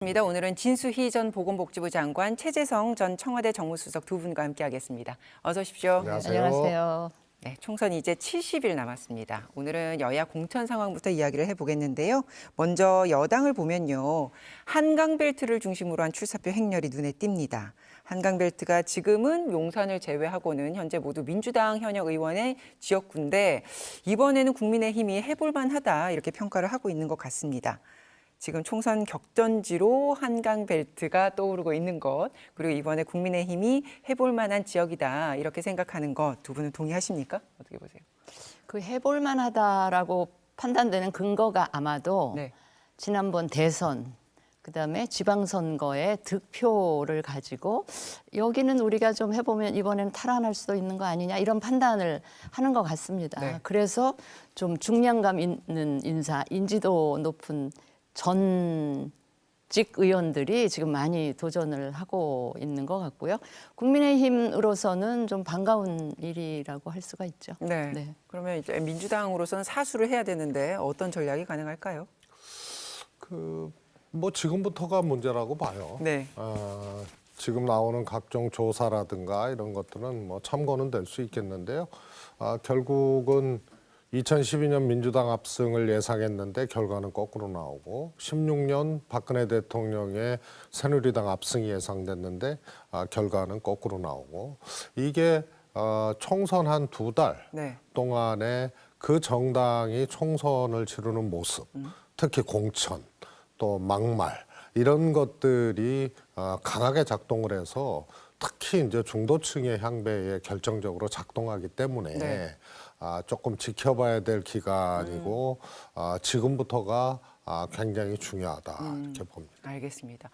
오늘은 진수희 전 보건복지부 장관, 최재성 전 청와대 정무수석 두 분과 함께하겠습니다. 어서 오십시오. 안녕하세요. 네, 총선이 이제 70일 남았습니다. 오늘은 여야 공천 상황부터 이야기를 해보겠는데요. 먼저 여당을 보면요. 한강벨트를 중심으로 한 출사표 행렬이 눈에 띕니다. 한강벨트가 지금은 용산을 제외하고는 현재 모두 민주당 현역 의원의 지역구인데 이번에는 국민의힘이 해볼만하다 이렇게 평가를 하고 있는 것 같습니다. 지금 총선 격전지로 한강벨트가 떠오르고 있는 것, 그리고 이번에 국민의힘이 해볼 만한 지역이다 이렇게 생각하는 것 두 분은 동의하십니까? 어떻게 보세요? 그 해볼 만하다라고 판단되는 근거가 아마도 네. 지난번 대선, 그다음에 지방선거의 득표를 가지고 여기는 우리가 좀 해보면 이번에는 탈환할 수도 있는 거 아니냐 이런 판단을 하는 것 같습니다. 네. 그래서 좀 중량감 있는 인사, 인지도 높은 전직 의원들이 지금 많이 도전을 하고 있는 것 같고요. 국민의힘으로서는 좀 반가운 일이라고 할 수가 있죠. 네. 네. 그러면 이제 민주당으로서는 사수를 해야 되는데 어떤 전략이 가능할까요? 뭐 지금부터가 문제라고 봐요. 네. 지금 나오는 각종 조사라든가 이런 것들은 뭐 참고는 될 수 있겠는데요. 결국은 2012년 민주당 압승을 예상했는데 결과는 거꾸로 나오고 16년 박근혜 대통령의 새누리당 압승이 예상됐는데 결과는 거꾸로 나오고 이게 총선 한 2달 네. 동안에 그 정당이 총선을 치르는 모습, 특히 공천, 또 막말 이런 것들이 강하게 작동을 해서 특히 이제 중도층의 향배에 결정적으로 작동하기 때문에 네. 조금 지켜봐야 될 기간이고 지금부터가 굉장히 중요하다 이렇게 봅니다. 알겠습니다.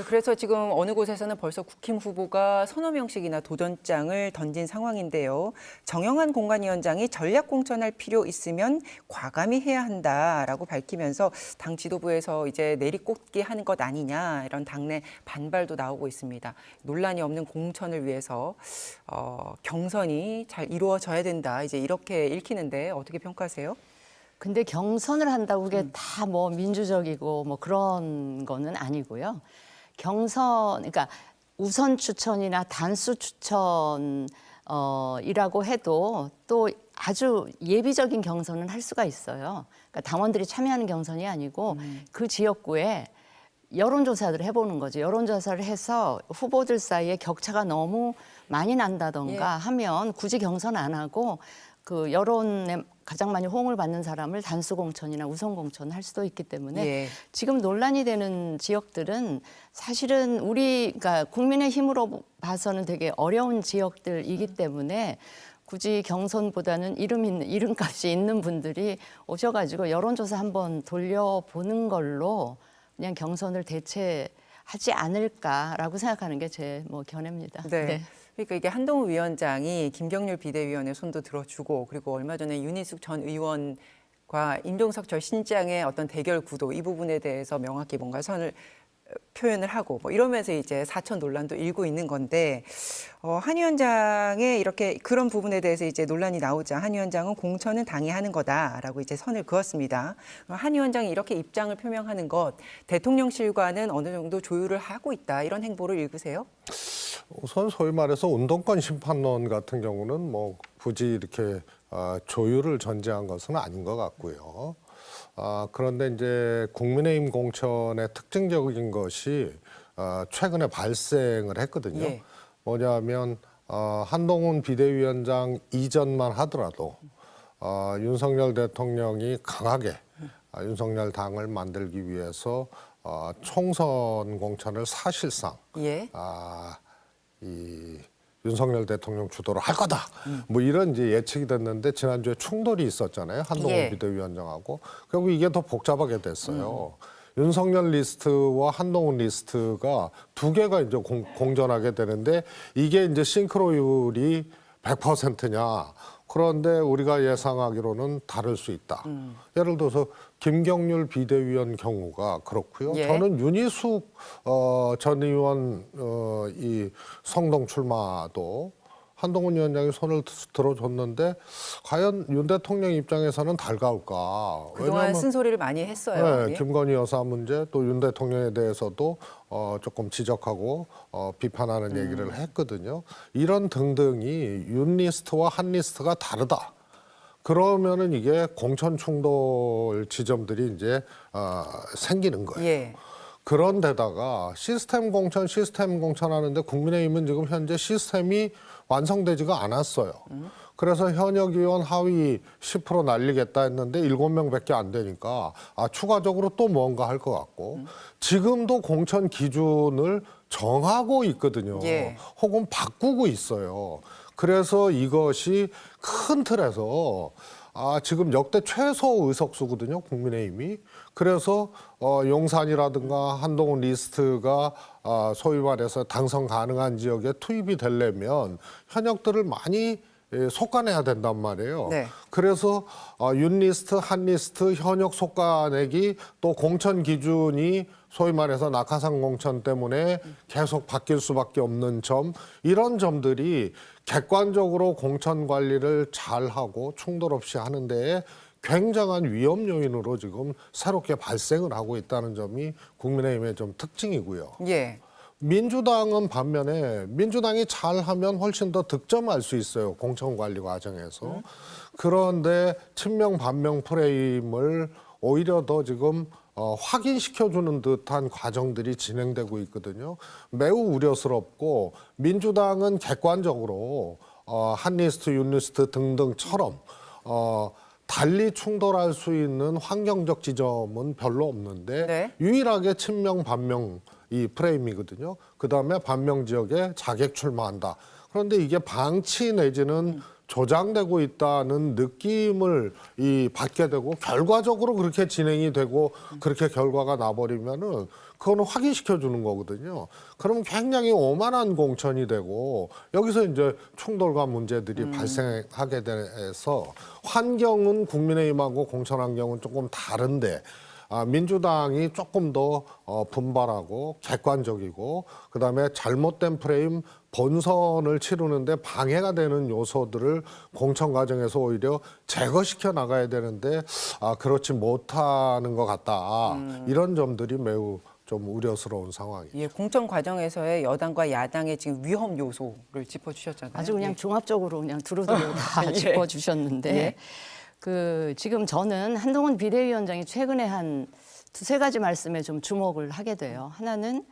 그래서 지금 어느 곳에서는 벌써 국힘 후보가 서너 명씩이나 도전장을 던진 상황인데요. 정영한 공관위원장이 전략 공천할 필요 있으면 과감히 해야 한다라고 밝히면서 당 지도부에서 이제 내리꽂기 하는 것 아니냐 이런 당내 반발도 나오고 있습니다. 논란이 없는 공천을 위해서 경선이 잘 이루어져야 된다. 이제 이렇게 읽히는데 어떻게 평가하세요? 근데 경선을 한다고 그게 다 뭐 민주적이고 뭐 그런 거는 아니고요. 그러니까 우선 추천이나 단수 추천 이라고 해도 또 아주 예비적인 경선은 할 수가 있어요. 그러니까 당원들이 참여하는 경선이 아니고 그 지역구에 여론조사를 해보는 거죠. 여론조사를 해서 후보들 사이에 격차가 너무 많이 난다던가 하면 굳이 경선 안 하고 그 여론에 가장 많이 호응을 받는 사람을 단수 공천이나 우선 공천을 할 수도 있기 때문에 지금 논란이 되는 지역들은 사실은 그러니까 국민의힘으로 봐서는 되게 어려운 지역들이기 때문에 굳이 경선보다는 이름값이 있는 분들이 오셔가지고 여론조사 한번 돌려보는 걸로 그냥 경선을 대체하지 않을까라고 생각하는 게 제 견해입니다. 네. 그러니까 이게 한동훈 위원장이 김경률 비대위원의 손도 들어주고 그리고 얼마 전에 윤희숙 전 의원과 임종석 전 신장의 어떤 대결 구도 이 부분에 대해서 명확히 뭔가 선을 표현을 하고 뭐 이러면서 이제 사천 논란도 일고 있는 건데 한 위원장의 이렇게 그런 부분에 대해서 이제 논란이 나오자 한 위원장은 공천은 당이 하는 거다라고 이제 선을 그었습니다. 한 위원장이 이렇게 입장을 표명하는 것 대통령실과는 어느 정도 조율을 하고 있다 이런 행보를 읽으세요? 우선 소위 말해서 운동권 심판론 같은 경우는 뭐 굳이 이렇게 조율을 전제한 것은 아닌 것 같고요. 그런데 이제 국민의힘 공천의 특징적인 것이 최근에 발생을 했거든요. 뭐냐면 한동훈 비대위원장 이전만 하더라도 윤석열 대통령이 강하게 윤석열 당을 만들기 위해서 총선 공천을 사실상 이 윤석열 대통령 주도로 할 거다. 뭐 이런 이제 예측이 됐는데 지난주에 충돌이 있었잖아요. 한동훈 비대위원장하고. 결국 이게 더 복잡하게 됐어요. 윤석열 리스트와 한동훈 리스트가 두 개가 이제 공전하게 되는데 이게 이제 싱크로율이 100%냐. 그런데 우리가 예상하기로는 다를 수 있다. 예를 들어서 김경률 비대위원 경우가 그렇고요. 저는 윤희숙 전 의원 이 성동 출마도 한동훈 위원장이 손을 들어줬는데 과연 윤 대통령 입장에서는 달가울까? 그동안 쓴소리를 많이 했어요. 네, 예. 김건희 여사 문제 또 윤 대통령에 대해서도 조금 지적하고 비판하는 얘기를 했거든요. 이런 등등이 윤 리스트와 한 리스트가 다르다. 그러면은 이게 공천 충돌 지점들이 이제 생기는 거예요. 예. 그런데다가 시스템 공천 하는데 국민의힘은 지금 현재 시스템이 완성되지가 않았어요. 그래서 현역 의원 하위 10% 날리겠다 했는데 7명밖에 안 되니까 추가적으로 또 뭔가 할 것 같고 지금도 공천 기준을 정하고 있거든요. 예. 혹은 바꾸고 있어요. 그래서 이것이 큰 틀에서 지금 역대 최소 의석수거든요, 국민의힘이. 그래서 용산이라든가 한동훈 리스트가 소위 말해서 당선 가능한 지역에 투입이 되려면 현역들을 많이 솎아내야 된단 말이에요. 네. 그래서 윤 리스트, 한 리스트 현역 솎아내기 또 공천 기준이 소위 말해서 낙하산 공천 때문에 계속 바뀔 수밖에 없는 점 이런 점들이 객관적으로 공천 관리를 잘하고 충돌 없이 하는 데에 굉장한 위험 요인으로 지금 새롭게 발생을 하고 있다는 점이 국민의힘의 좀 특징이고요. 예. 민주당은 반면에 민주당이 잘하면 훨씬 더 득점할 수 있어요. 공천 관리 과정에서. 그런데 친명 반명 프레임을 오히려 더 지금 확인시켜주는 듯한 과정들이 진행되고 있거든요. 매우 우려스럽고 민주당은 객관적으로 한 리스트, 윤 리스트 등등처럼 달리 충돌할 수 있는 환경적 지점은 별로 없는데 네. 유일하게 친명 반명 이 프레임이거든요. 그다음에 반명 지역에 자객 출마한다. 그런데 이게 방치 내지는 조장되고 있다는 느낌을 받게 되고 결과적으로 그렇게 진행이 되고 그렇게 결과가 나버리면은 그거는 확인시켜 주는 거거든요. 그럼 굉장히 오만한 공천이 되고 여기서 이제 충돌과 문제들이 발생하게 돼서 환경은 국민의힘하고 공천 환경은 조금 다른데 민주당이 조금 더 분발하고 객관적이고 그다음에 잘못된 프레임 본선을 치르는데 방해가 되는 요소들을 공천 과정에서 오히려 제거시켜 나가야 되는데 그렇지 못하는 것 같다. 이런 점들이 매우 좀 우려스러운 상황이죠. 예, 공천 과정에서의 여당과 야당의 지금 위험 요소를 짚어주셨잖아요. 아주 그냥 예. 종합적으로 그냥 두루두루 다 예. 짚어주셨는데 예. 지금 저는 한동훈 비대위원장이 최근에 한 두세 가지 말씀에 좀 주목을 하게 돼요. 하나는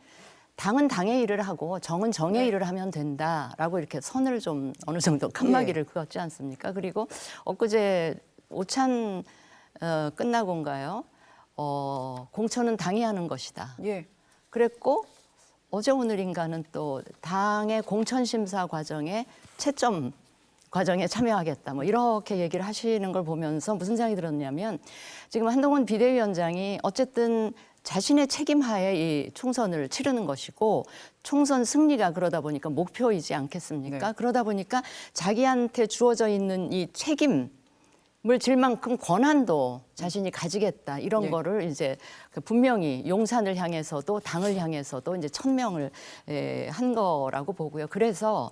당은 당의 일을 하고 정은 정의 일을 하면 된다라고 이렇게 선을 좀 어느 정도 칸막이를 그었지 않습니까? 그리고 엊그제 오찬 끝나고인가요? 공천은 당이 하는 것이다. 예. 그랬고 어제 오늘인가는 또 당의 공천 심사 과정에 채점 과정에 참여하겠다. 뭐 이렇게 얘기를 하시는 걸 보면서 무슨 생각이 들었냐면 지금 한동훈 비대위원장이 어쨌든 자신의 책임하에 이 총선을 치르는 것이고 총선 승리가 그러다 보니까 목표이지 않겠습니까? 네. 그러다 보니까 자기한테 주어져 있는 이 책임을 질 만큼 권한도 자신이 가지겠다 이런 예. 거를 이제 분명히 용산을 향해서도 당을 향해서도 이제 천명을 한 거라고 보고요. 그래서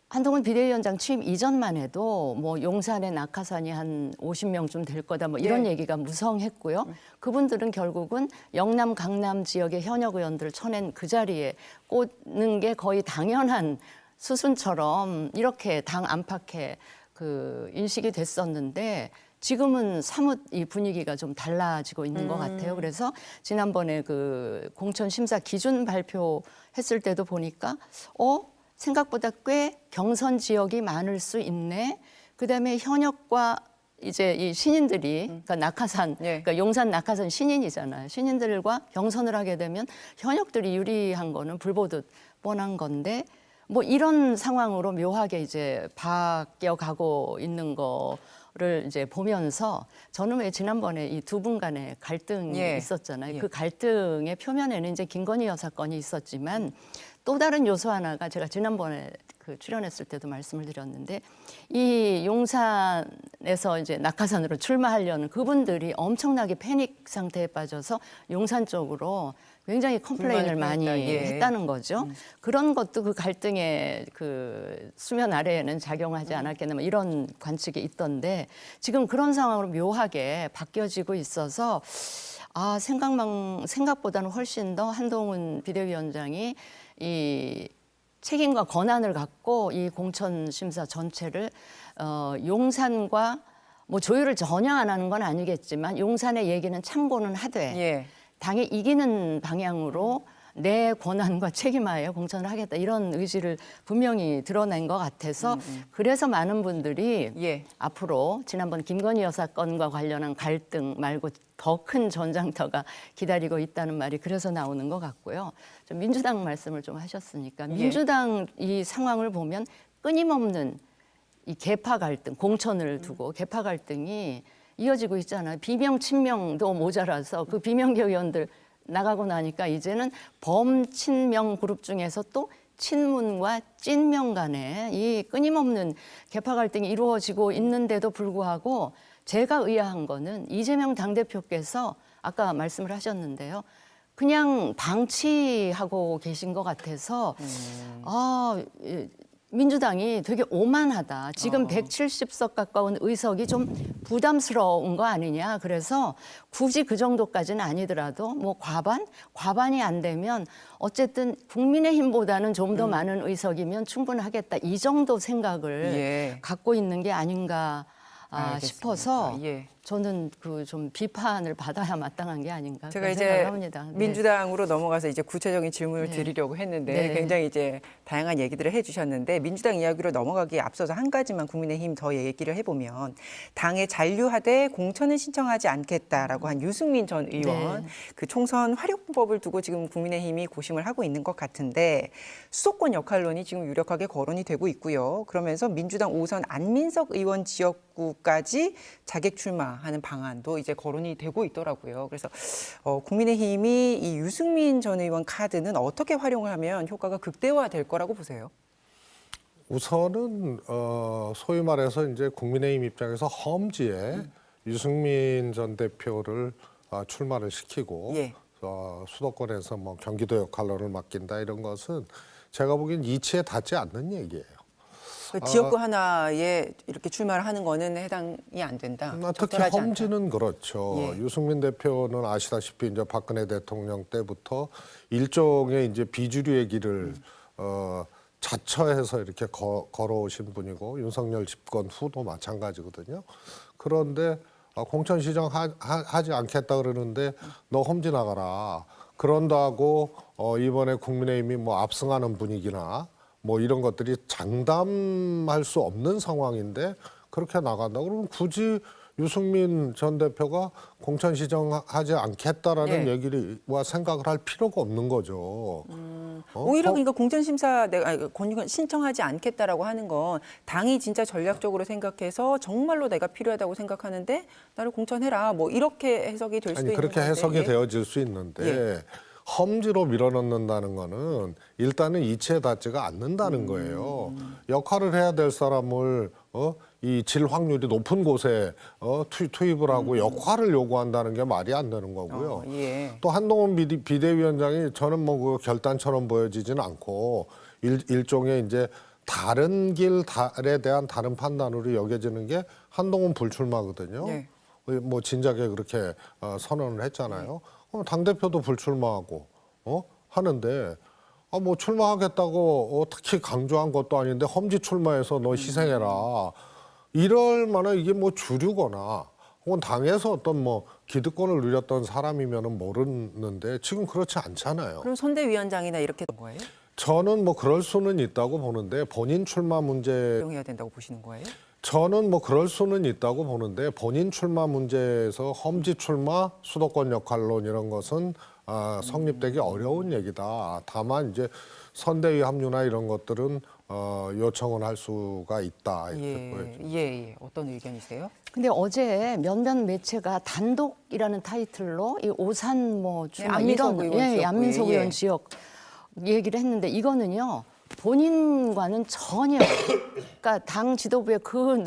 한동훈 비대위원장 취임 이전만 해도 뭐 용산의 낙하산이 한 50명쯤 될 거다 뭐 이런 네. 얘기가 무성했고요. 그분들은 결국은 영남, 강남 지역의 현역 의원들을 쳐낸 그 자리에 꽂는 게 거의 당연한 수순처럼 이렇게 당 안팎에 인식이 됐었는데 지금은 사뭇 이 분위기가 좀 달라지고 있는 것 같아요. 그래서 지난번에 공천 심사 기준 발표했을 때도 보니까 생각보다 꽤 경선 지역이 많을 수 있네. 그다음에 현역과 이제 이 신인들이 그러니까 낙하산, 예. 그러니까 용산 낙하산 신인이잖아요. 신인들과 경선을 하게 되면 현역들이 유리한 거는 불보듯 뻔한 건데 뭐 이런 상황으로 묘하게 이제 바뀌어 가고 있는 거를 이제 보면서 저는 왜 지난번에 이 두 분 간의 갈등이 예. 있었잖아요. 예. 그 갈등의 표면에는 이제 김건희 여사 건이 있었지만 또 다른 요소 하나가 제가 지난번에 출연했을 때도 말씀을 드렸는데 이 용산에서 이제 낙하산으로 출마하려는 그분들이 엄청나게 패닉 상태에 빠져서 용산 쪽으로 굉장히 컴플레인을 불만을 많이 표했다. 예. 했다는 거죠. 그런 것도 그 갈등의 그 수면 아래에는 작용하지 않았겠나 뭐 이런 관측이 있던데 지금 그런 상황으로 묘하게 바뀌어지고 있어서 생각보다는 훨씬 더 한동훈 비대위원장이 이 책임과 권한을 갖고 이 공천 심사 전체를 용산과 뭐 조율을 전혀 안 하는 건 아니겠지만 용산의 얘기는 참고는 하되 예. 당에 이기는 방향으로 내 권한과 책임하에 공천을 하겠다 이런 의지를 분명히 드러낸 것 같아서 그래서 많은 분들이 예. 앞으로 지난번 김건희 여사 건과 관련한 갈등 말고 더 큰 전장터가 기다리고 있다는 말이 그래서 나오는 것 같고요. 좀 민주당 말씀을 좀 하셨으니까 민주당 이 상황을 보면 끊임없는 이 계파 갈등, 공천을 두고 계파 갈등이 이어지고 있잖아요. 비명 친명도 모자라서 그 비명계 의원들 나가고 나니까 이제는 범친명 그룹 중에서 또 친문과 찐명 간에 이 끊임없는 계파 갈등이 이루어지고 있는데도 불구하고 제가 의아한 거는 이재명 당대표께서 아까 말씀을 하셨는데요. 그냥 방치하고 계신 것 같아서 민주당이 되게 오만하다. 지금 170석 가까운 의석이 좀 부담스러운 거 아니냐. 그래서 굳이 그 정도까지는 아니더라도 뭐 과반이 안 되면 어쨌든 국민의힘보다는 좀 더 많은 의석이면 충분하겠다. 이 정도 생각을 예. 갖고 있는 게 아닌가 알겠습니다. 싶어서 예. 저는 그 좀 비판을 받아야 마땅한 게 아닌가 제가 그런 이제 생각을 합니다. 네. 민주당으로 넘어가서 이제 구체적인 질문을 드리려고 했는데 네. 굉장히 이제 다양한 얘기들을 해주셨는데 민주당 이야기로 넘어가기에 앞서서 한 가지만 국민의힘 더 얘기를 해보면 당에 잔류하되 공천은 신청하지 않겠다라고 한 유승민 전 의원 네. 그 총선 활용법을 두고 지금 국민의힘이 고심을 하고 있는 것 같은데 수도권 역할론이 지금 유력하게 거론이 되고 있고요. 그러면서 민주당 5선 안민석 의원 지역구까지 자객 출마하는 방안도 이제 거론이 되고 있더라고요. 그래서 국민의힘이 이 유승민 전 의원 카드는 어떻게 활용을 하면 효과가 극대화될 거라고 보세요? 우선은 소위 말해서 이제 국민의힘 입장에서 험지에 유승민 전 대표를 출마를 시키고 예. 수도권에서 뭐 경기도 역할론을 맡긴다 이런 것은 제가 보기엔 이치에 닿지 않는 얘기예요. 그 지역구 하나에 이렇게 출마를 하는 거는 해당이 안 된다. 특히 적절하지 않다. 험지는 그렇죠. 예. 유승민 대표는 아시다시피 이제 박근혜 대통령 때부터 일종의 이제 비주류의 길을 자처해서 이렇게 걸어오신 분이고 윤석열 집권 후도 마찬가지거든요. 그런데 공천 시정하지 않겠다 그러는데 너 험지 나가라. 그런다고 이번에 국민의힘이 뭐 압승하는 분위기나 뭐 이런 것들이 장담할 수 없는 상황인데 그렇게 나간다. 그러면 굳이 유승민 전 대표가 공천 시정하지 않겠다라는 예. 얘기와 생각을 할 필요가 없는 거죠. 오히려 그러니까 공천심사 내가 공천 신청하지 않겠다라고 하는 건 당이 진짜 전략적으로 생각해서 정말로 내가 필요하다고 생각하는데 나를 공천해라. 뭐 이렇게 해석이 될 수도 아니 있는 그렇게 건데. 해석이 예. 되어질 수 있는데 예. 험지로 밀어넣는다는 거는 일단은 이치에 닿지가 않는다는 거예요. 역할을 해야 될 사람을 이 질 확률이 높은 곳에 투입을 하고 역할을 요구한다는 게 말이 안 되는 거고요. 예. 또 한동훈 비대위원장이 저는 뭐 그 결단처럼 보여지지는 않고 일종의 이제 다른 길에 대한 다른 판단으로 여겨지는 게 한동훈 불출마거든요. 네. 뭐 진작에 그렇게 선언을 했잖아요. 그럼 당대표도 불출마하고 하는데 뭐 출마하겠다고 특히 강조한 것도 아닌데 험지 출마해서 너 희생해라. 이럴 만한 이게 뭐 주류거나 혹은 당에서 어떤 뭐 기득권을 누렸던 사람이면은 모르는데 지금 그렇지 않잖아요. 그럼 선대위원장이나 이렇게 된 거예요? 저는 뭐 그럴 수는 있다고 보는데 본인 출마 문제 이용해야 된다고 보시는 거예요? 저는 뭐 그럴 수는 있다고 보는데 본인 출마 문제에서 험지 출마, 수도권 역할론 이런 것은 성립되기 어려운 얘기다. 다만 이제 선대위 합류나 이런 것들은 요청을 할 수가 있다 이렇게 보여집니다. 예. 어떤 의견이세요? 근데 어제 몇몇 매체가 단독이라는 타이틀로 이 오산 뭐 네, 안민석 의원 지역구에, 안민석 예. 의원 지역 얘기를 했는데 이거는요 본인과는 전혀 그러니까 당 지도부의 그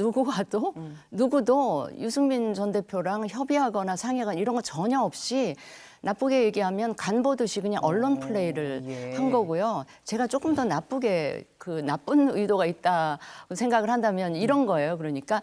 누구도 유승민 전 대표랑 협의하거나 상의하거나 이런 거 전혀 없이 나쁘게 얘기하면 간 보듯이 그냥 언론 플레이를 예. 한 거고요. 제가 조금 더 나쁘게 그 나쁜 의도가 있다고 생각을 한다면 이런 거예요. 그러니까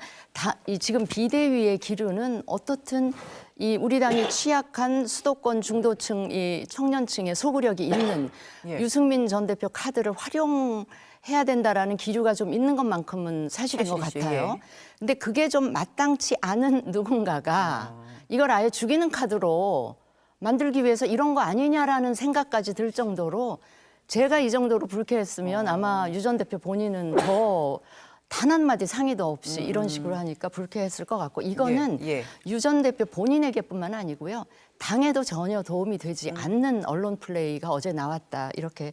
이 지금 비대위의 기류는 어떻든 이 우리 당이 취약한 수도권 중도층 이 청년층의 소구력이 있는 예. 유승민 전 대표 카드를 활용해야 된다라는 기류가 좀 있는 것만큼은 사실인 것 사실이지, 같아요. 예. 근데 그게 좀 마땅치 않은 누군가가 이걸 아예 죽이는 카드로 만들기 위해서 이런 거 아니냐라는 생각까지 들 정도로 제가 이 정도로 불쾌했으면 아마 유 전 대표 본인은 더 단 한마디 상의도 없이 이런 식으로 하니까 불쾌했을 것 같고 이거는 예, 예. 유 전 대표 본인에게뿐만 아니고요. 당에도 전혀 도움이 되지 않는 언론 플레이가 어제 나왔다 이렇게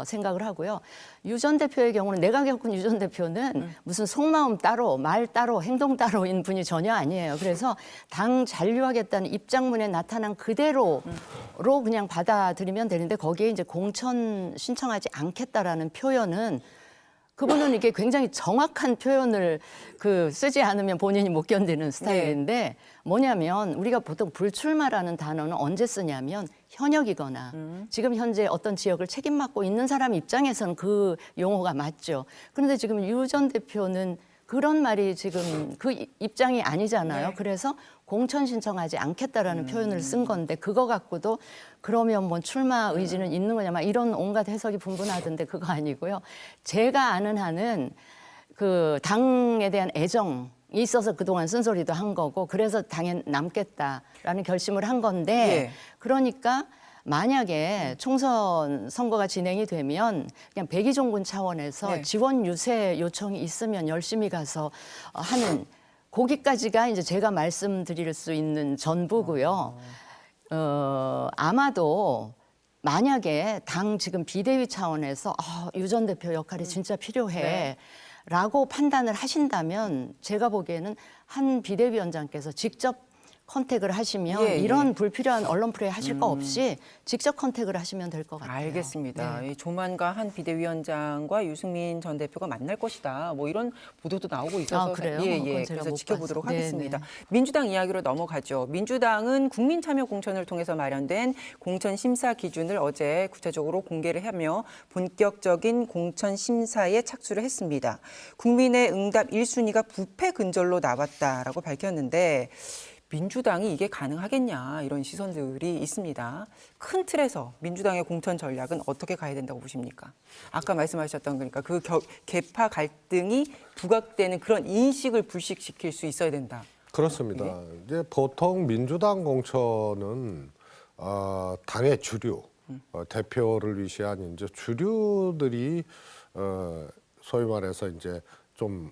생각을 하고요. 유 전 대표의 경우는 내가 겪은 유 전 대표는 무슨 속마음 따로 말 따로 행동 따로인 분이 전혀 아니에요. 그래서 당 잔류하겠다는 입장문에 나타난 그대로로 그냥 받아들이면 되는데 거기에 이제 공천 신청하지 않겠다라는 표현은 그분은 이게 굉장히 정확한 표현을 쓰지 않으면 본인이 못 견디는 스타일인데 뭐냐면 우리가 보통 불출마라는 단어는 언제 쓰냐면 현역이거나 지금 현재 어떤 지역을 책임 맡고 있는 사람 입장에서는 그 용어가 맞죠. 그런데 지금 유 전 대표는 그런 말이 지금 그 입장이 아니잖아요. 그래서 공천 신청하지 않겠다라는 표현을 쓴 건데 그거 갖고도 그러면 뭐 출마 의지는 있는 거냐 막 이런 온갖 해석이 분분하던데 그거 아니고요. 제가 아는 한은 그 당에 대한 애정이 있어서 그동안 쓴소리도 한 거고 그래서 당에 남겠다라는 결심을 한 건데 예. 그러니까 만약에 총선 선거가 진행이 되면 그냥 백의종군 차원에서 네. 지원 유세 요청이 있으면 열심히 가서 하는 거기까지가 이제 제가 말씀드릴 수 있는 전부고요. 아마도 만약에 당 지금 비대위 차원에서 유 전 대표 역할이 진짜 필요해. 네. 라고 판단을 하신다면 제가 보기에는 한 비대위원장께서 직접 컨택을 하시면 예, 예. 이런 불필요한 언론 플레이 하실 거 없이 직접 컨택을 하시면 될 것 같아요. 알겠습니다. 네. 이 조만간 한 비대위원장과 유승민 전 대표가 만날 것이다. 뭐 이런 보도도 나오고 있어서 그래요? 예, 그건 예. 제가 그래서 못 지켜보도록 봤어요. 하겠습니다. 네, 민주당 이야기로 넘어가죠. 민주당은 국민참여공천을 통해서 마련된 공천 심사 기준을 어제 구체적으로 공개를 하며 본격적인 공천 심사에 착수를 했습니다. 국민의 응답 1순위가 부패 근절로 나왔다라고 밝혔는데 민주당이 이게 가능하겠냐 이런 시선들이 있습니다. 큰 틀에서 민주당의 공천 전략은 어떻게 가야 된다고 보십니까? 아까 말씀하셨던 그러니까 그 계파 갈등이 부각되는 그런 인식을 불식시킬 수 있어야 된다. 그렇습니다. 이제 보통 민주당 공천은 당의 주류, 대표를 위시한 이제 주류들이 소위 말해서 이제 좀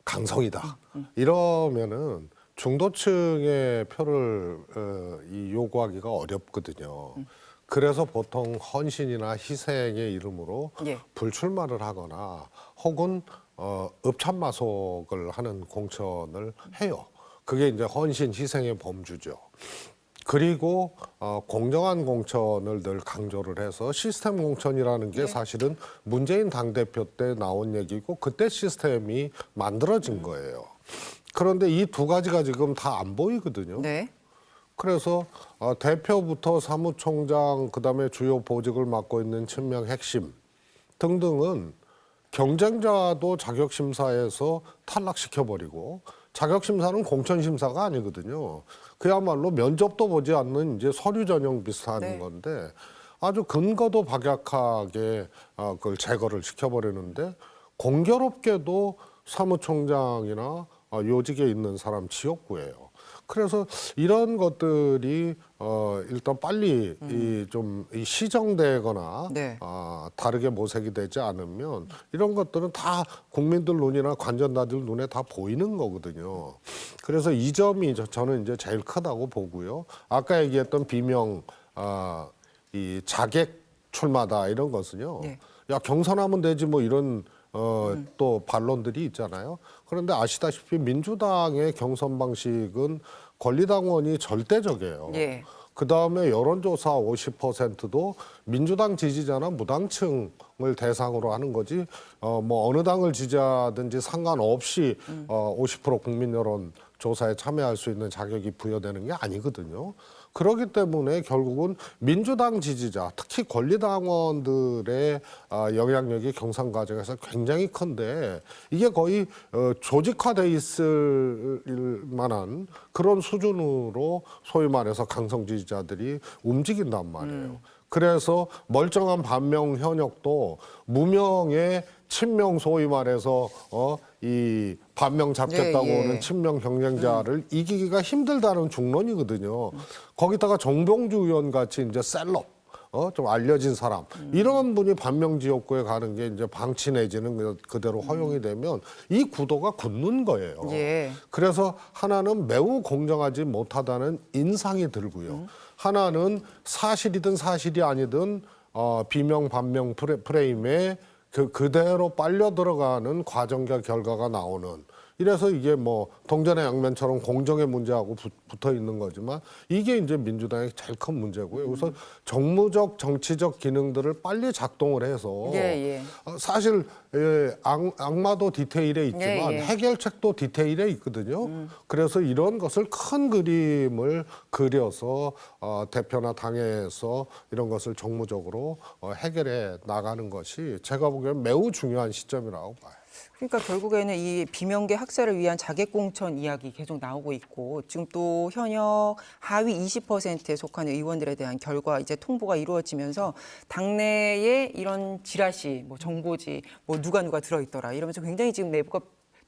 강성이다. 이러면은 중도층의 표를 요구하기가 어렵거든요. 그래서 보통 헌신이나 희생의 이름으로 예. 불출마를 하거나 혹은 읍참마속을 하는 공천을 해요. 그게 이제 헌신, 희생의 범주죠. 그리고 공정한 공천을 늘 강조를 해서 시스템 공천이라는 게 사실은 문재인 당대표 때 나온 얘기고 그때 시스템이 만들어진 거예요. 그런데 이 두 가지가 지금 다 안 보이거든요. 네. 그래서 대표부터 사무총장, 그다음에 주요 보직을 맡고 있는 친명 핵심 등등은 경쟁자도 자격심사에서 탈락시켜버리고 자격심사는 공천심사가 아니거든요. 그야말로 면접도 보지 않는 이제 서류 전형 비슷한 네. 건데 아주 근거도 박약하게 그걸 제거를 시켜버리는데 공교롭게도 사무총장이나 요직에 있는 사람 지역구예요. 그래서 이런 것들이 일단 빨리 좀 시정되거나 네. 다르게 모색이 되지 않으면 이런 것들은 다 국민들 눈이나 관전자들 눈에 다 보이는 거거든요. 그래서 이 점이 저는 이제 제일 크다고 보고요. 아까 얘기했던 비명 이 자객 출마다 이런 것은요. 네. 야 경선하면 되지 뭐 이런 또 반론들이 있잖아요. 그런데 아시다시피 민주당의 경선 방식은 권리당원이 절대적이에요. 예. 그다음에 여론조사 50%도 민주당 지지자나 무당층을 대상으로 하는 거지 뭐 어느 당을 지지하든지 상관없이 50% 국민 여론 조사에 참여할 수 있는 자격이 부여되는 게 아니거든요. 그렇기 때문에 결국은 민주당 지지자, 특히 권리당원들의 영향력이 경선 과정에서 굉장히 큰데 이게 거의 조직화돼 있을 만한 그런 수준으로 소위 말해서 강성 지지자들이 움직인단 말이에요. 그래서 멀쩡한 반명 현역도 무명의 친명 소위 말해서 이 반명 잡겠다고 예, 예. 오는 친명 경쟁자를 이기기가 힘들다는 중론이거든요. 거기다가 정봉주 의원 같이 이제 셀럽 좀 알려진 사람 이런 분이 반명 지역구에 가는 게 이제 방치 내지는 그대로 허용이 되면 이 구도가 굳는 거예요. 예. 그래서 하나는 매우 공정하지 못하다는 인상이 들고요. 하나는 사실이든 사실이 아니든 비명 반명 프레임에 그대로 빨려 들어가는 과정과 결과가 나오는. 이래서 이게 뭐 동전의 양면처럼 공정의 문제하고 붙어 있는 거지만 이게 이제 민주당의 제일 큰 문제고요. 그래서 정무적 정치적 기능들을 빨리 작동을 해서 예, 예. 사실 악마도 디테일에 있지만 예, 예. 해결책도 디테일에 있거든요. 그래서 이런 것을 큰 그림을 그려서 대표나 당에서 이런 것을 정무적으로 해결해 나가는 것이 제가 보기엔 매우 중요한 시점이라고 봐요. 그러니까 결국에는 이 비명계 학살을 위한 자객공천 이야기 계속 나오고 있고 지금 또 현역 하위 20%에 속한 의원들에 대한 결과 이제 통보가 이루어지면서 당내에 이런 지라시, 뭐 정보지, 뭐 누가 들어있더라 이러면서 굉장히 지금 내부가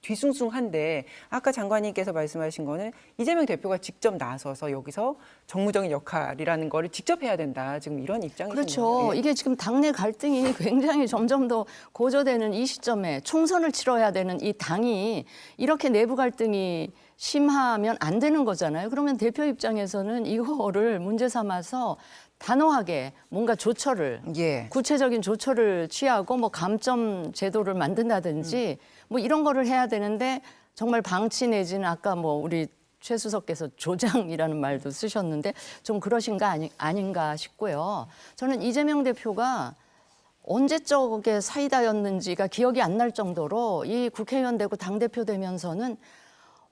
뒤숭숭한데 아까 장관님께서 말씀하신 거는 이재명 대표가 직접 나서서 여기서 정무적인 역할이라는 거를 직접 해야 된다. 지금 이런 입장이신 그렇죠. 거예요. 예. 이게 지금 당내 갈등이 굉장히 점점 더 고조되는 이 시점에 총선을 치러야 되는 이 당이 이렇게 내부 갈등이 심하면 안 되는 거잖아요. 그러면 대표 입장에서는 이거를 문제 삼아서 단호하게 뭔가 조처를 예. 구체적인 조처를 취하고 뭐 감점 제도를 만든다든지 뭐 이런 거를 해야 되는데 정말 방치 내지는 아까 뭐 우리 최 수석께서 조장이라는 말도 쓰셨는데 좀 그러신가 아닌가 싶고요. 저는 이재명 대표가 언제적에 사이다였는지가 기억이 안 날 정도로 이 국회의원 되고 당대표 되면서는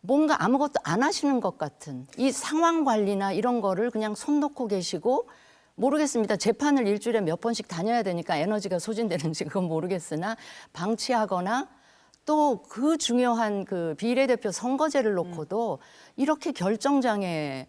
뭔가 아무것도 안 하시는 것 같은 이 상황 관리나 이런 거를 그냥 손 놓고 계시고 모르겠습니다. 재판을 일주일에 몇 번씩 다녀야 되니까 에너지가 소진되는지 그건 모르겠으나 방치하거나 또 그 중요한 그 비례대표 선거제를 놓고도 이렇게 결정장애를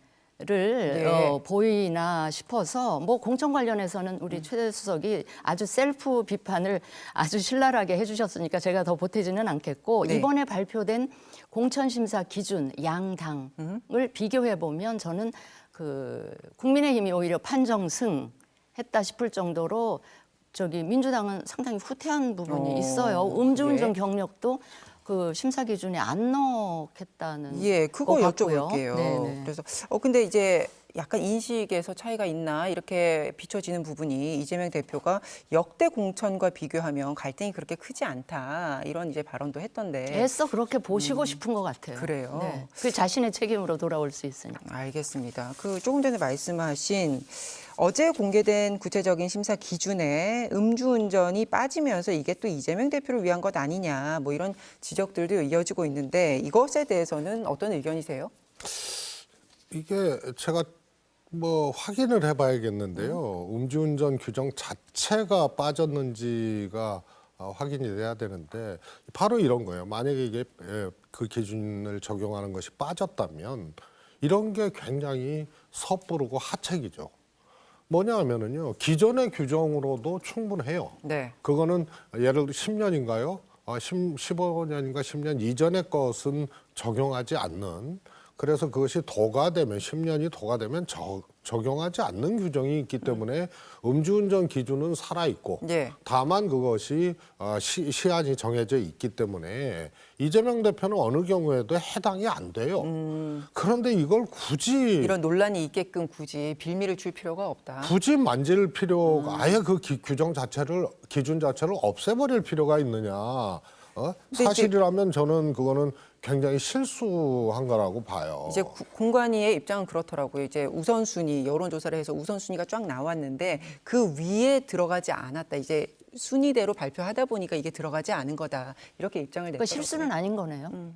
네. 보이나 싶어서 뭐 공천 관련해서는 우리 최 수석이 아주 셀프 비판을 아주 신랄하게 해주셨으니까 제가 더 보태지는 않겠고 네. 이번에 발표된 공천심사 기준 양당을 비교해 보면 저는 그 국민의힘이 오히려 판정승 했다 싶을 정도로 저기 민주당은 상당히 후퇴한 부분이 있어요. 음주운전 예. 경력도 그 심사 기준에 안 넣겠다는 예, 그거 것 같고요. 여쭤볼게요. 네네. 그래서 근데 이제 약간 인식에서 차이가 있나 이렇게 비춰지는 부분이 이재명 대표가 역대 공천과 비교하면 갈등이 그렇게 크지 않다 이런 이제 발언도 했던데. 애써 그렇게 보시고 싶은 것 같아요. 그래요? 네. 그 자신의 책임으로 돌아올 수 있으니까. 알겠습니다. 그 조금 전에 말씀하신 어제 공개된 구체적인 심사 기준에 음주운전이 빠지면서 이게 또 이재명 대표를 위한 것 아니냐 뭐 이런 지적들도 이어지고 있는데 이것에 대해서는 어떤 의견이세요? 이게 제가 뭐 확인을 해봐야겠는데요. 음주운전 규정 자체가 빠졌는지가 확인이 돼야 되는데 바로 이런 거예요. 만약에 이게 그 기준을 적용하는 것이 빠졌다면 이런 게 굉장히 섣부르고 하책이죠. 뭐냐 하면은요. 기존의 규정으로도 충분해요. 네. 그거는 예를 들어 10년인가요? 15년인가 10년 이전의 것은 적용하지 않는 그래서 그것이 도가 되면 10년이 도가 되면 적용하지 않는 규정이 있기 때문에 음주운전 기준은 살아있고 예. 다만 그것이 시한이 정해져 있기 때문에 이재명 대표는 어느 경우에도 해당이 안 돼요. 그런데 이걸 굳이 이런 논란이 있게끔 굳이 빌미를 줄 필요가 없다. 굳이 만질 필요가 아예 그 기준 자체를 없애버릴 필요가 있느냐? 사실이라면 저는 그거는 굉장히 실수한 거라고 봐요. 이제 공관위의 입장은 그렇더라고요. 이제 우선순위 여론조사를 해서 우선순위가 쫙 나왔는데 그 위에 들어가지 않았다. 이제 순위대로 발표하다 보니까 이게 들어가지 않은 거다. 이렇게 입장을 그 냈더라고요. 실수는 아닌 거네요.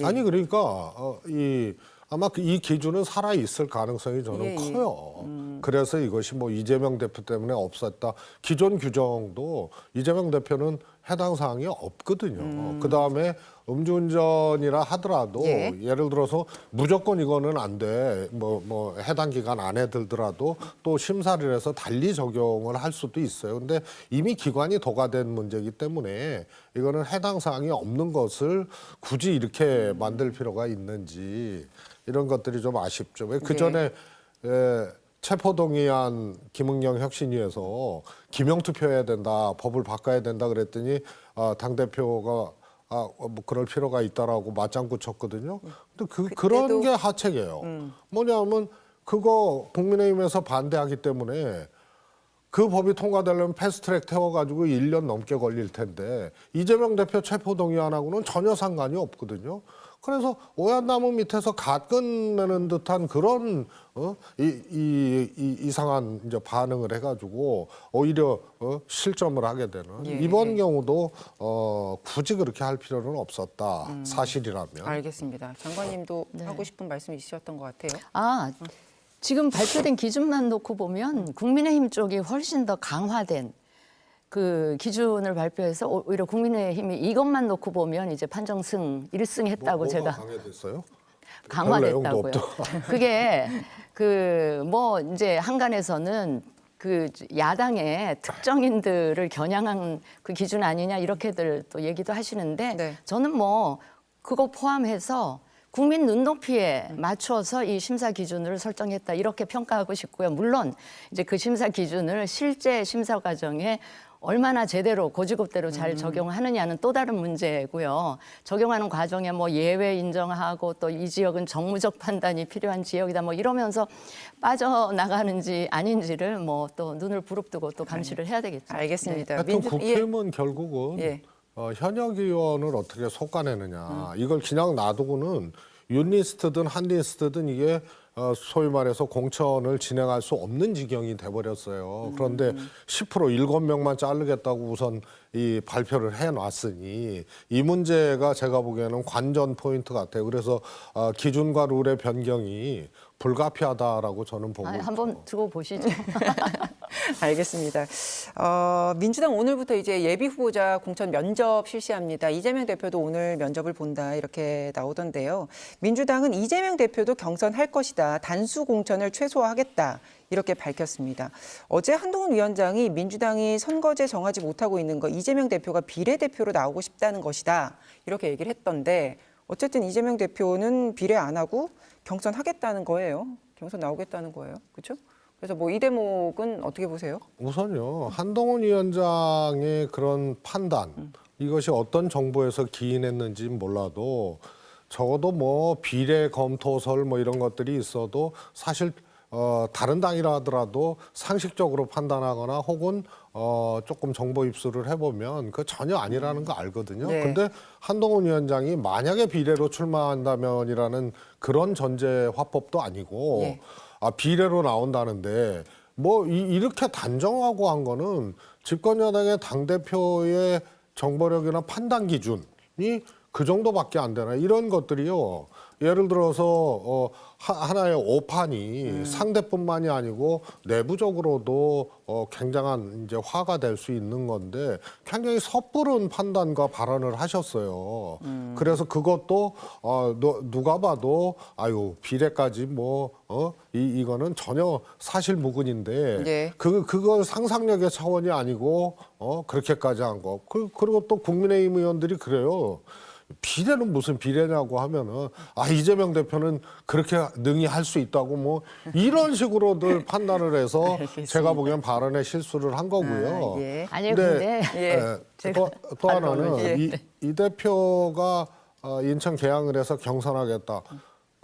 예. 아니 그러니까 이 아마 이 기준은 살아 있을 가능성이 저는 예, 예. 커요. 그래서 이것이 뭐 이재명 대표 때문에 없었다. 기존 규정도 이재명 대표는 해당 사항이 없거든요. 그 다음에 음주운전이라 하더라도 예. 예를 들어서 무조건 이거는 안 돼. 뭐 해당 기간 안에 들더라도 또 심사를 해서 달리 적용을 할 수도 있어요. 근데 이미 기관이 도과된 문제이기 때문에 이거는 해당 사항이 없는 것을 굳이 이렇게 만들 필요가 있는지 이런 것들이 좀 아쉽죠. 왜 그 전에 체포동의안 김은경 혁신위에서 기명투표해야 된다, 법을 바꿔야 된다 그랬더니 당 대표가 뭐 그럴 필요가 있다라고 맞장구 쳤거든요. 근데 그런 게 하책이에요. 뭐냐면 그거 국민의힘에서 반대하기 때문에 그 법이 통과되려면 패스트트랙 태워가지고 1년 넘게 걸릴 텐데 이재명 대표 체포동의안하고는 전혀 상관이 없거든요. 그래서 오얏나무 밑에서 갓 끝내는 듯한 그런 이상한 이제 반응을 해가지고 오히려 실점을 하게 되는 예. 이번 경우도 굳이 그렇게 할 필요는 없었다 사실이라면. 알겠습니다. 장관님도 하고 싶은 말씀 있으셨던 것 같아요. 지금 발표된 기준만 놓고 보면 국민의힘 쪽이 훨씬 더 강화된 그 기준을 발표해서 오히려 국민의힘이 이것만 놓고 보면 이제 판정승 1승 했다고 뭐가 제가 강해졌어요? 강화됐다고요. 별 내용도 그게 그 뭐 이제 한간에서는 그 야당의 특정인들을 겨냥한 그 기준 아니냐 이렇게들 또 얘기도 하시는데 네. 저는 뭐 그거 포함해서 국민 눈높이에 맞춰서 이 심사 기준을 설정했다 이렇게 평가하고 싶고요. 물론 이제 그 심사 기준을 실제 심사 과정에 얼마나 제대로 고지급대로 잘 적용하느냐는 또 다른 문제고요. 적용하는 과정에 뭐 예외 인정하고 또 이 지역은 정무적 판단이 필요한 지역이다 뭐 이러면서 빠져나가는지 아닌지를 뭐 또 눈을 부릅뜨고 또 감시를 해야 되겠죠. 알겠습니다. 하여튼 국힘은 결국은 예. 현역 의원을 어떻게 솎아내느냐 이걸 그냥 놔두고는 윤리스트든 한리스트든 이게 소위 말해서 공천을 진행할 수 없는 지경이 돼버렸어요. 그런데 10% 7명만 자르겠다고 우선 이 발표를 해놨으니 이 문제가 제가 보기에는 관전 포인트 같아요. 그래서 기준과 룰의 변경이 불가피하다라고 저는 보고 있죠. 한번 두고 보시죠. 알겠습니다. 민주당 오늘부터 이제 예비 후보자 공천 면접 실시합니다. 이재명 대표도 오늘 면접을 본다 이렇게 나오던데요. 민주당은 이재명 대표도 경선할 것이다. 단수 공천을 최소화하겠다. 이렇게 밝혔습니다. 어제 한동훈 위원장이 민주당이 선거제 정하지 못하고 있는 거 이재명 대표가 비례대표로 나오고 싶다는 것이다. 이렇게 얘기를 했던데 어쨌든 이재명 대표는 비례 안 하고 경선하겠다는 거예요. 경선 나오겠다는 거예요. 그렇죠? 그래서 뭐 이 대목은 어떻게 보세요? 우선요. 한동훈 위원장의 그런 판단 이것이 어떤 정보에서 기인했는지는 몰라도 적어도 뭐 비례 검토설 뭐 이런 것들이 있어도 사실 다른 당이라 하더라도 상식적으로 판단하거나 혹은 조금 정보 입수를 해보면 그 전혀 아니라는 거 알거든요. 네. 근데 한동훈 위원장이 만약에 비례로 출마한다면이라는 그런 전제 화법도 아니고 예. 비례로 나온다는데 뭐 이렇게 단정하고 한 거는 집권 여당의 당대표의 정보력이나 판단 기준이 그 정도밖에 안 되나 이런 것들이요. 예를 들어서 하나의 오판이 상대뿐만이 아니고 내부적으로도 굉장한 이제 화가 될 수 있는 건데 굉장히 섣부른 판단과 발언을 하셨어요. 그래서 그것도 누가 봐도 아유 비례까지 뭐 이거는 전혀 사실무근인데 네. 그걸 상상력의 차원이 아니고 그렇게까지 한 거. 그리고 또 국민의힘 의원들이 그래요. 비례는 무슨 비례냐고 하면은 이재명 대표는 그렇게 능히 할 수 있다고 뭐 이런 식으로들 판단을 해서 제가 보기엔 발언에 실수를 한 거고요. 예. 아니요, 근데 또 하나는 예. 이 대표가 인천 개항을 해서 경선하겠다.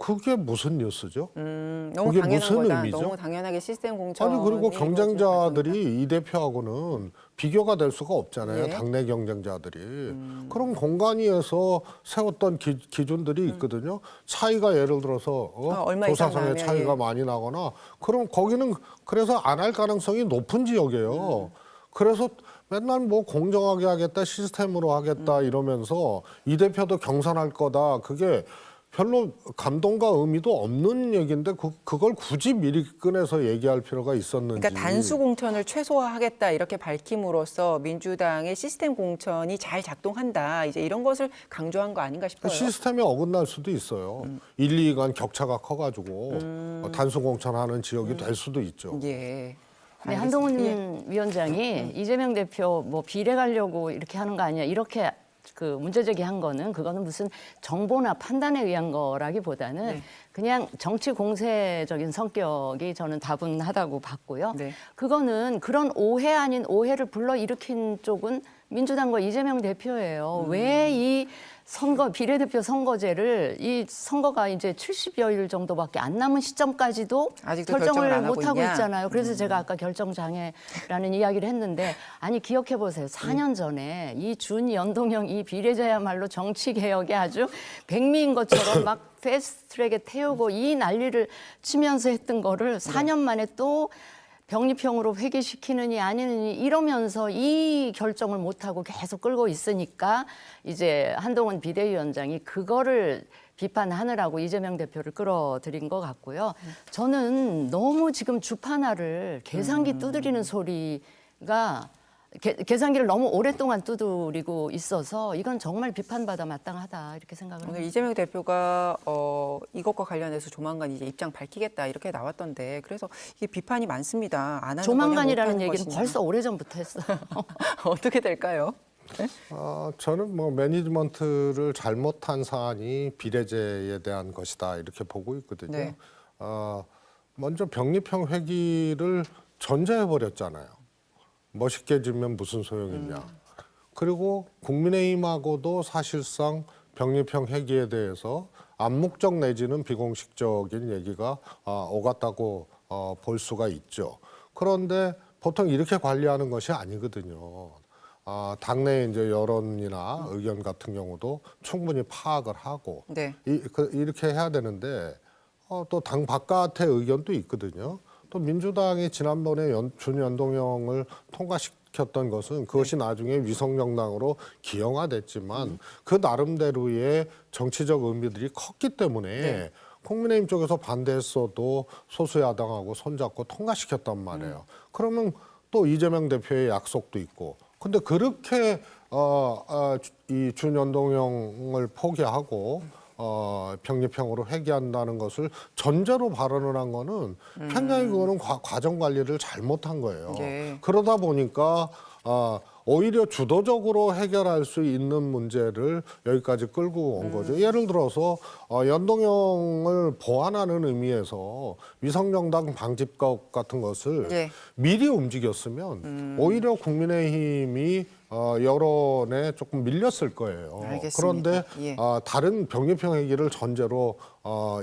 그게 무슨 뉴스죠? 너무 그게 당연한 무슨 거다. 의미죠? 너무 당연하게 시스템 공천. 아니 그리고 경쟁자들이 이 대표하고는 비교가 될 수가 없잖아요. 예. 당내 경쟁자들이. 그런 공간위에서 세웠던 기준들이 있거든요. 차이가 예를 들어서 얼마 이상 조사상의 나면, 차이가 예. 많이 나거나 그럼 거기는 그래서 안 할 가능성이 높은 지역이에요. 그래서 맨날 뭐 공정하게 하겠다, 시스템으로 하겠다 이러면서 이 대표도 경선할 거다. 그게 별로 감동과 의미도 없는 얘기인데 그걸 굳이 미리 꺼내서 얘기할 필요가 있었는지. 그러니까 단수 공천을 최소화하겠다 이렇게 밝힘으로써 민주당의 시스템 공천이 잘 작동한다. 이제 이런 것을 강조한 거 아닌가 싶어요. 시스템이 어긋날 수도 있어요. 1, 2위 간 격차가 커가지고 단수 공천하는 지역이 될 수도 있죠. 예. 네, 알겠습니다. 한동훈 위원장이 이재명 대표 뭐 비례 가려고 이렇게 하는 거 아니야 이렇게 그 문제 제기한 거는 그거는 무슨 정보나 판단에 의한 거라기보다는 네. 그냥 정치 공세적인 성격이 저는 다분하다고 봤고요. 네. 그거는 그런 오해 아닌 오해를 불러일으킨 쪽은 민주당과 이재명 대표예요. 왜 이 선거 비례대표 선거제를 이 선거가 이제 70여 일 정도밖에 안 남은 시점까지도 아직도 결정을 안 하고 못 하고 있냐? 있잖아요. 그래서 제가 아까 결정 장애라는 이야기를 했는데 아니 기억해 보세요. 4년 전에 이 준연동형 이 비례자야말로 정치 개혁에 아주 백미인 것처럼 막 패스트트랙에 태우고 이 난리를 치면서 했던 거를 4년 만에 또 병립형으로 회귀시키느니 아니느니 이러면서 이 결정을 못하고 계속 끌고 있으니까 이제 한동훈 비대위원장이 그거를 비판하느라고 이재명 대표를 끌어들인 것 같고요. 저는 너무 지금 주판화를 계산기 두드리는 소리가 계산기를 너무 오랫동안 두드리고 있어서 이건 정말 비판받아 마땅하다 이렇게 생각을 오늘 합니다. 이재명 대표가 이것과 관련해서 조만간 이제 입장 밝히겠다 이렇게 나왔던데 그래서 이게 비판이 많습니다. 안 하는 조만간이라는 거냐, 못 하는 얘기는 것이냐. 벌써 오래전부터 했어요. 어떻게 될까요? 저는 뭐 매니지먼트를 잘못한 사안이 비례제에 대한 것이다 이렇게 보고 있거든요. 네. 먼저 병립형 회기를 전제해 버렸잖아요. 멋있게 지면 무슨 소용이냐. 그리고 국민의힘하고도 사실상 병립형 회기에 대해서 암묵적 내지는 비공식적인 얘기가 오갔다고 볼 수가 있죠. 그런데 보통 이렇게 관리하는 것이 아니거든요. 당내 이제 여론이나 의견 같은 경우도 충분히 파악을 하고 네. 이렇게 해야 되는데 또 당 바깥의 의견도 있거든요. 또 민주당이 지난번에 준연동형을 통과시켰던 것은 그것이 나중에 위성정당으로 기형화됐지만 그 나름대로의 정치적 의미들이 컸기 때문에 국민의힘 쪽에서 반대했어도 소수 야당하고 손잡고 통과시켰단 말이에요. 그러면 또 이재명 대표의 약속도 있고. 근데 그렇게 이 준연동형을 포기하고 병립형으로 회귀한다는 것을 전제로 발언을 한 거는 굉장히 그거는 과정 관리를 잘못한 거예요. 네. 그러다 보니까 오히려 주도적으로 해결할 수 있는 문제를 여기까지 끌고 온 거죠. 예를 들어서 연동형을 보완하는 의미에서 위성정당 방지법 같은 것을 네. 미리 움직였으면 오히려 국민의힘이 여론에 조금 밀렸을 거예요. 알겠습니다. 그런데 예. 다른 병립형 회기를 전제로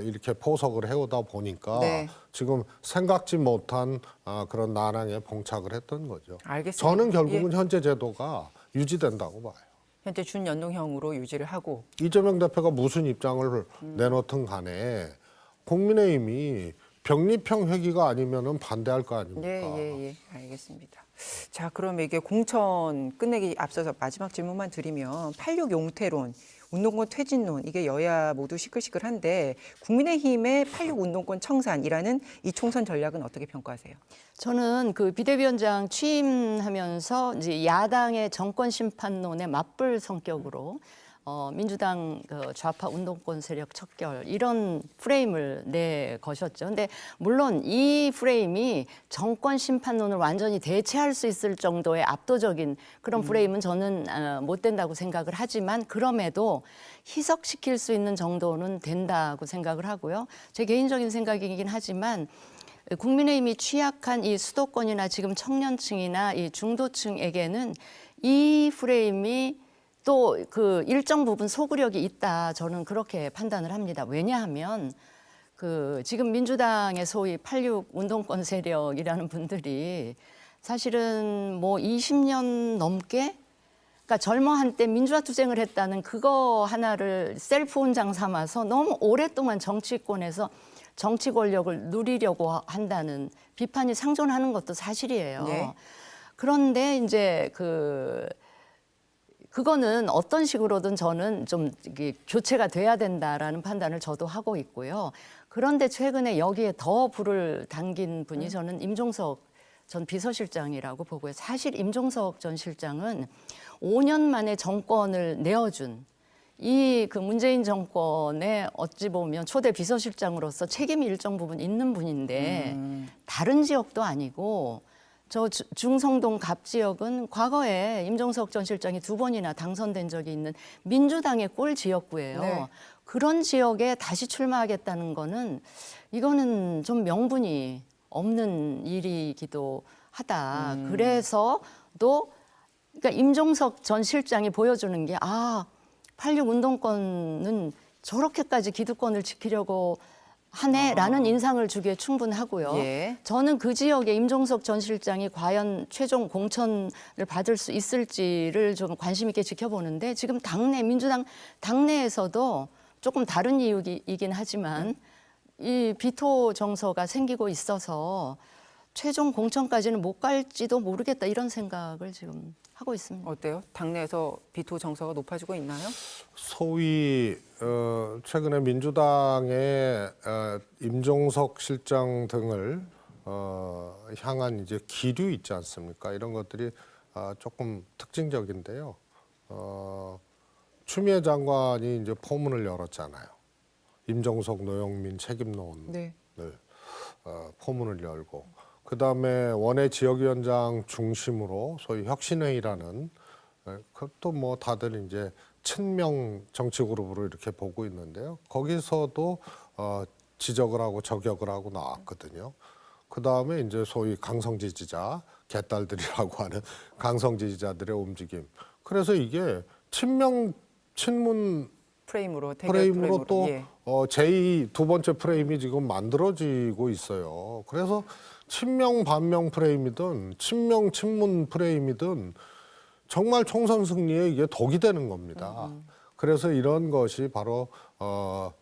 이렇게 포석을 해오다 보니까 네. 지금 생각지 못한 그런 난항에 봉착을 했던 거죠. 알겠습니다. 저는 결국은 예. 현재 제도가 유지된다고 봐요. 현재 준연동형으로 유지를 하고 이재명 대표가 무슨 입장을 내놓든 간에 국민의힘이 병립형 회기가 아니면은 반대할 거 아닙니까? 예, 알겠습니다. 자, 그럼 이게 공천 끝내기 앞서서 마지막 질문만 드리면 86 용태론, 운동권 퇴진론 이게 여야 모두 시끌시끌한데 국민의힘의 86 운동권 청산이라는 이 총선 전략은 어떻게 평가하세요? 저는 그 비대위원장 취임하면서 이제 야당의 정권 심판론에 맞불 성격으로 민주당 그 좌파 운동권 세력 척결 이런 프레임을 내거셨죠. 근데 물론 이 프레임이 정권 심판론을 완전히 대체할 수 있을 정도의 압도적인 그런 프레임은 저는 못 된다고 생각을 하지만 그럼에도 희석시킬 수 있는 정도는 된다고 생각을 하고요. 제 개인적인 생각이긴 하지만 국민의힘이 취약한 이 수도권이나 지금 청년층이나 이 중도층에게는 이 프레임이 또 그 일정 부분 소구력이 있다. 저는 그렇게 판단을 합니다. 왜냐하면 그 지금 민주당의 소위 86 운동권 세력이라는 분들이 사실은 뭐 20년 넘게 그러니까 젊어 한때 민주화 투쟁을 했다는 그거 하나를 셀프 훈장 삼아서 너무 오랫동안 정치권에서 정치 권력을 누리려고 한다는 비판이 상존하는 것도 사실이에요. 네. 그런데 이제 그 그거는 어떤 식으로든 저는 좀 이게 교체가 돼야 된다라는 판단을 저도 하고 있고요. 그런데 최근에 여기에 더 불을 당긴 분이 저는 임종석 전 비서실장이라고 보고요. 사실 임종석 전 실장은 5년 만에 정권을 내어준 이 그 문재인 정권의 어찌 보면 초대 비서실장으로서 책임이 일정 부분 있는 분인데 다른 지역도 아니고 저 중성동 갑 지역은 과거에 임종석 전 실장이 2번이나 당선된 적이 있는 민주당의 꼴 지역구예요. 네. 그런 지역에 다시 출마하겠다는 거는 이거는 좀 명분이 없는 일이기도 하다. 그래서 또 그러니까 임종석 전 실장이 보여주는 게 86 운동권은 저렇게까지 기득권을 지키려고 하네라는 인상을 주기에 충분하고요. 예. 저는 그 지역에 임종석 전 실장이 과연 최종 공천을 받을 수 있을지를 좀 관심 있게 지켜보는데 지금 민주당 당내에서도 조금 다른 이유이긴 하지만 이 비토 정서가 생기고 있어서 최종 공천까지는 못 갈지도 모르겠다 이런 생각을 지금 하고 있습니다. 어때요? 당내에서 비토 정서가 높아지고 있나요? 소위 최근에 민주당의 임종석 실장 등을 향한 이제 기류 있지 않습니까? 이런 것들이 조금 특징적인데요. 추미애 장관이 이제 포문을 열었잖아요. 임종석, 노영민 책임론을 네. 포문을 열고 그다음에 원외 지역위원장 중심으로 소위 혁신회의라는 그것도 뭐 다들 이제 친명 정치 그룹으로 이렇게 보고 있는데요. 거기서도 지적을 하고 저격을 하고 나왔거든요. 그다음에 이제 소위 강성 지지자, 개딸들이라고 하는 강성 지지자들의 움직임. 그래서 이게 친문 프레임으로 대결 프레임으로 또 예. 제2 두 번째 프레임이 지금 만들어지고 있어요. 그래서 친명 반명 프레임이든 친명 친문 프레임이든 정말 총선 승리에 이게 독이 되는 겁니다. 그래서 이런 것이 바로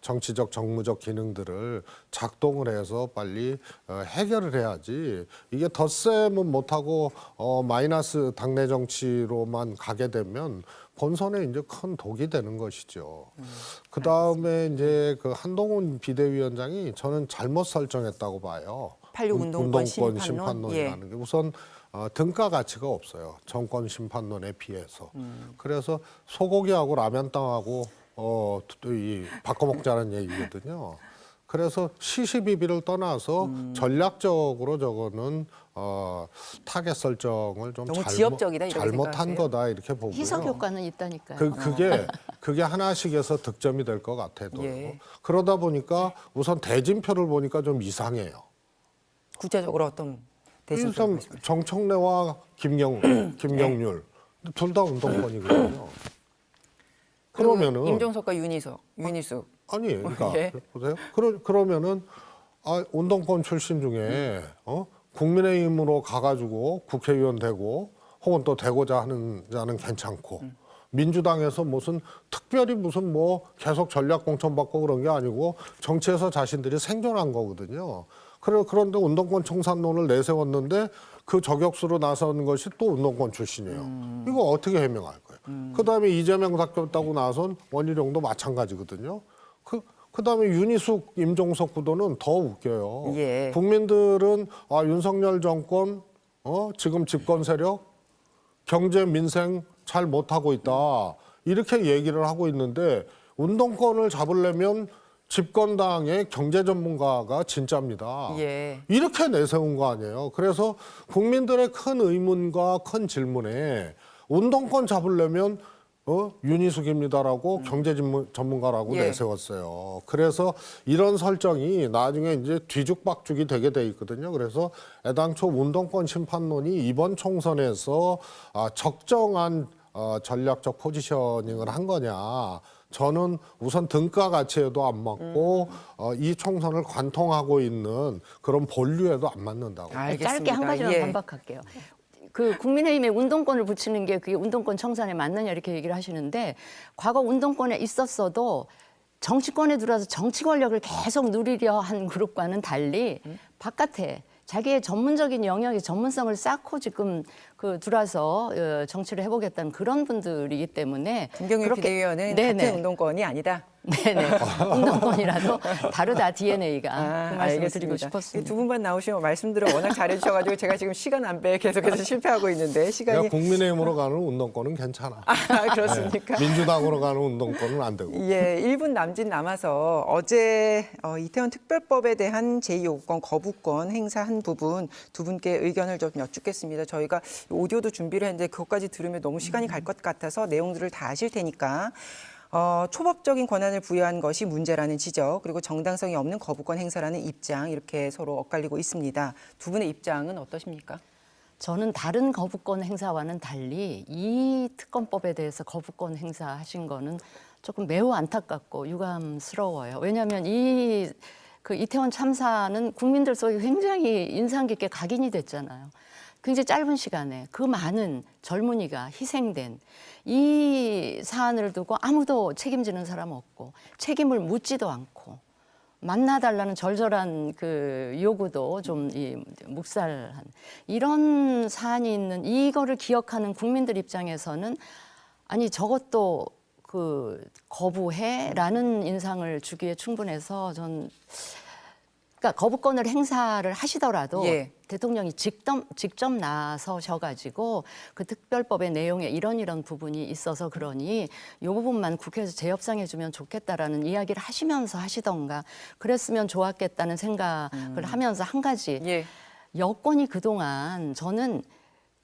정치적 정무적 기능들을 작동을 해서 빨리 해결을 해야지 이게 덧셈은 못하고 마이너스 당내 정치로만 가게 되면 본선에 이제 큰 독이 되는 것이죠. 그 다음에 이제 그 한동훈 비대위원장이 저는 잘못 설정했다고 봐요. 86 운동권 심판론? 심판론이라는 게 우선 등가 가치가 없어요. 정권 심판론에 비해서. 그래서 소고기하고 라면 땅하고 이 바꿔먹자는 얘기거든요. 그래서 시시비비를 떠나서 전략적으로 저거는 타겟 설정을 좀 너무 지역적이다, 이렇게 잘못한 생각하세요? 거다 이렇게 보고요. 희석 효과는 있다니까요. 그게 하나씩에서 득점이 될 것 같아도 예. 그러다 보니까 우선 대진표를 보니까 좀 이상해요. 구체적으로 어떤 대신 일단 정청래와 김경률 둘 다 운동권이거든요. 그러면은 임종석과 윤희숙 아니 그러니까 예. 보세요. 그러면은 운동권 출신 중에 국민의힘으로 가가지고 국회의원 되고 혹은 또 되고자 하는 자는 괜찮고 민주당에서 특별히 무슨 뭐 계속 전략 공천 받고 그런 게 아니고 정치에서 자신들이 생존한 거거든요. 그런데 운동권 청산론을 내세웠는데 그 저격수로 나선 것이 또 운동권 출신이에요. 이거 어떻게 해명할 거예요? 그다음에 이재명 닦였다고 나선 원희룡도 마찬가지거든요. 그다음에 윤희숙, 임종석 구도는 더 웃겨요. 예. 국민들은 윤석열 정권 지금 집권 세력 경제 민생 잘 못하고 있다 이렇게 얘기를 하고 있는데 운동권을 잡으려면 집권당의 경제 전문가가 진짜입니다. 예. 이렇게 내세운 거 아니에요. 그래서 국민들의 큰 의문과 큰 질문에 운동권 잡으려면 윤희숙입니다라고 경제 전문가라고 예. 내세웠어요. 그래서 이런 설정이 나중에 이제 뒤죽박죽이 되게 돼 있거든요. 그래서 애당초 운동권 심판론이 이번 총선에서 적정한 전략적 포지셔닝을 한 거냐. 저는 우선 등가 가치에도 안 맞고 이 총선을 관통하고 있는 그런 본류에도 안 맞는다고. 알겠습니다. 짧게 한 가지만 예. 반박할게요. 그 국민의힘에 운동권을 붙이는 게 그게 운동권 청산에 맞느냐 이렇게 얘기를 하시는데 과거 운동권에 있었어도 정치권에 들어와서 정치 권력을 계속 누리려 한 그룹과는 달리 바깥에 자기의 전문적인 영역의 전문성을 쌓고 지금 그 들어와서 정치를 해보겠다는 그런 분들이기 때문에 김경률 비대위원은 같은 운동권이 아니다. 네네. 운동권이라도 다르다 DNA가 그 말씀을 드리고 싶었습니다. 두 분만 나오시면 말씀들을 워낙 잘해주셔가지고 제가 지금 시간 안배에 계속해서 실패하고 있는데 시간이 국민의힘으로 가는 운동권은 괜찮아. 그렇습니까? 네, 민주당으로 가는 운동권은 안 되고. 예, 1분 남짓 남아서 어제 이태원 특별법에 대한 제2요구권 거부권 행사한 부분 두 분께 의견을 좀 여쭙겠습니다. 저희가 오디오도 준비를 했는데 그것까지 들으면 너무 시간이 갈 것 같아서 내용들을 다 아실 테니까 초법적인 권한을 부여한 것이 문제라는 지적, 그리고 정당성이 없는 거부권 행사라는 입장, 이렇게 서로 엇갈리고 있습니다. 두 분의 입장은 어떠십니까? 저는 다른 거부권 행사와는 달리 이 특검법에 대해서 거부권 행사하신 거는 조금 매우 안타깝고 유감스러워요. 왜냐하면 이태원 참사는 국민들 속에 굉장히 인상 깊게 각인이 됐잖아요. 굉장히 짧은 시간에 그 많은 젊은이가 희생된 이 사안을 두고 아무도 책임지는 사람 없고 책임을 묻지도 않고 만나달라는 절절한 그 요구도 좀 묵살한 이런 사안이 있는 이거를 기억하는 국민들 입장에서는 아니 저것도 그 거부해라는 인상을 주기에 충분해서 전 그러니까 거부권을 행사를 하시더라도 예. 대통령이 직접 나서셔가지고 그 특별법의 내용에 이런 부분이 있어서 그러니 이 부분만 국회에서 재협상해주면 좋겠다라는 이야기를 하시면서 하시던가 그랬으면 좋았겠다는 생각을 하면서 한 가지 예. 여권이 그동안 저는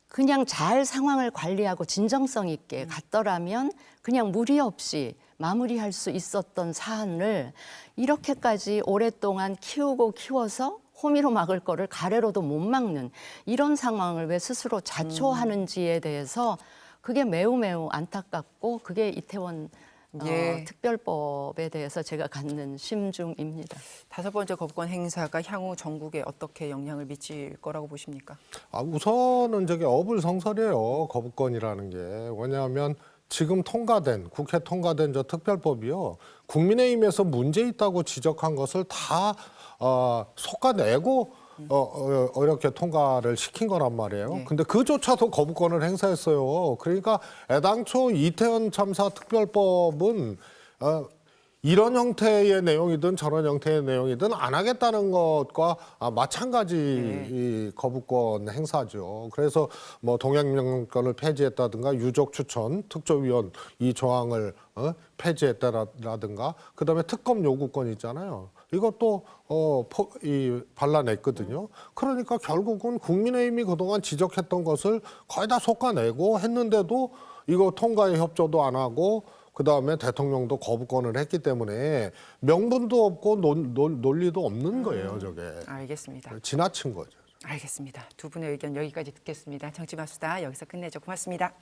그냥 잘 상황을 관리하고 진정성 있게 갔더라면 그냥 무리 없이 마무리할 수 있었던 사안을 이렇게까지 오랫동안 키워서 호미로 막을 거를 가래로도 못 막는 이런 상황을 왜 스스로 자초하는지에 대해서 그게 매우 안타깝고 그게 이태원 예. 특별법에 대해서 제가 갖는 심중입니다. 다섯 번째 거부권 행사가 향후 전국에 어떻게 영향을 미칠 거라고 보십니까? 우선은 저게 어불성설이에요. 거부권이라는 게. 왜냐하면 지금 국회 통과된 저 특별법이요. 국민의힘에서 문제 있다고 지적한 것을 다 솎아내고 이렇게 통과를 시킨 거란 말이에요. 네. 근데 그조차도 거부권을 행사했어요. 그러니까 애당초 이태원 참사 특별법은 이런 형태의 내용이든 저런 형태의 내용이든 안 하겠다는 것과 마찬가지 이 거부권 행사죠. 그래서 뭐 동양명령권을 폐지했다든가 유족 추천 특조위원 이 조항을 폐지했다라든가 그다음에 특검 요구권 있잖아요. 이것도 발라냈거든요. 그러니까 결국은 국민의힘이 그동안 지적했던 것을 거의 다 솎아내고 했는데도 이거 통과에 협조도 안 하고 그다음에 대통령도 거부권을 했기 때문에 명분도 없고 논리도 없는 거예요, 저게. 알겠습니다. 지나친 거죠. 알겠습니다. 두 분의 의견 여기까지 듣겠습니다. 정치마수다 여기서 끝내죠. 고맙습니다.